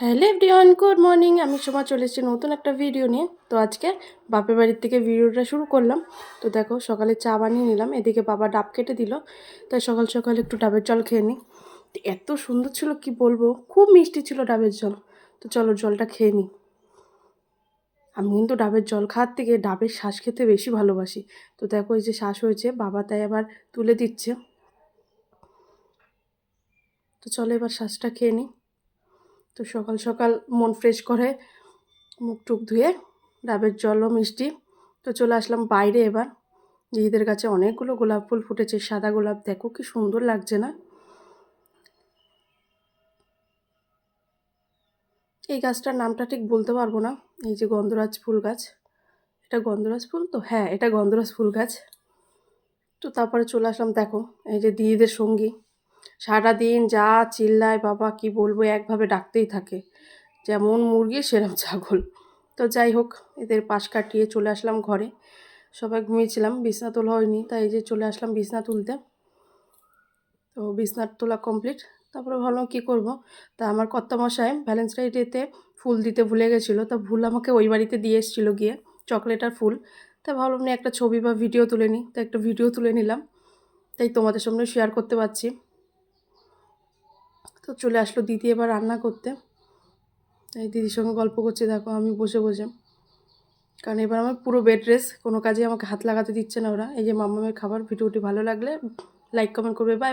Hello everyone, good morning. আমি সোমা চলে এসেছি নতুন একটা ভিডিও নিয়ে। তো আজকে বাপের বাড়ির থেকে ভিডিওটা শুরু করলাম। তো দেখো, সকালে চা বানিয়ে নিলাম, এদিকে বাবা ডাব কেটে দিল, তাই সকাল সকাল একটু ডাবের জল খেয়ে নিই। এত সুন্দর ছিল কি বলবো, খুব মিষ্টি ছিল ডাবের জল। তো চলো জলটা খেয়ে নিই। আমি কিন্তু ডাবের জল খাওয়ার থেকে ডাবের শ্বাস খেতে বেশি ভালোবাসি। তো দেখো, এই যে শ্বাস হয়েছে, বাবা তাই আবার তুলে দিচ্ছে। তো চলো এবার শ্বাসটা খেয়ে নিই। তো সকাল সকাল মন ফ্রেশ করে মুখ টুক ধুয়ে ডাবের জলও মিষ্টি। তো চলে আসলাম বাইরে এবার। দিদিদের কাছে অনেকগুলো গোলাপ ফুল ফুটেছে, সাদা গোলাপ, দেখো কি সুন্দর লাগছে না? এই গাছটার নামটা ঠিক বলতে পারবো না। এই যে গন্ধরাজ ফুল গাছ, এটা গন্ধরাজ ফুল তো, হ্যাঁ এটা গন্ধরাজ ফুল গাছ। তো তারপরে চলে আসলাম, দেখো এই যে দিদিদের সঙ্গী, সারাদিন যা চিল্লায় বাবা কি বলবো, একভাবে ডাকতেই থাকে, যেমন মুরগি সেরম ছাগল। তো যাই হোক, এদের পাশ কাটিয়ে চলে আসলাম ঘরে। সবাই ঘুমিয়েছিলাম, বিছনা তোলা হয়নি, তাই এই যে চলে আসলাম বিছনা তুলতে। তো বিছনার তোলা কমপ্লিট। তারপরে ভাবলাম কী করব, তা আমার কর্তামশাই ভ্যালেন্টাইন ডেতে ফুল দিতে ভুলে গেছিলো, তা ভুল আমাকে ওই বাড়িতে দিয়ে এসেছিলো গিয়ে চকলেট আর ফুল। তাই ভাবলাম না একটা ছবি বা ভিডিও তুলে নিই, তাই একটা ভিডিও তুলে নিলাম, তাই তোমাদের সামনে শেয়ার করতে পারছি। তো চলে আসলো দিদি এবার রান্না করতে। তাই দিদির সঙ্গে গল্প করছি, দেখো আমি বসে বসে, কারণ এবার আমার পুরো বেড রেস্ট, কোনো কাজে আমাকে হাত লাগাতে দিচ্ছে না ওরা। এই যে মাম্মামের খাবার। ভিডিওটি ভালো লাগলে লাইক কমেন্ট করবে, বাই।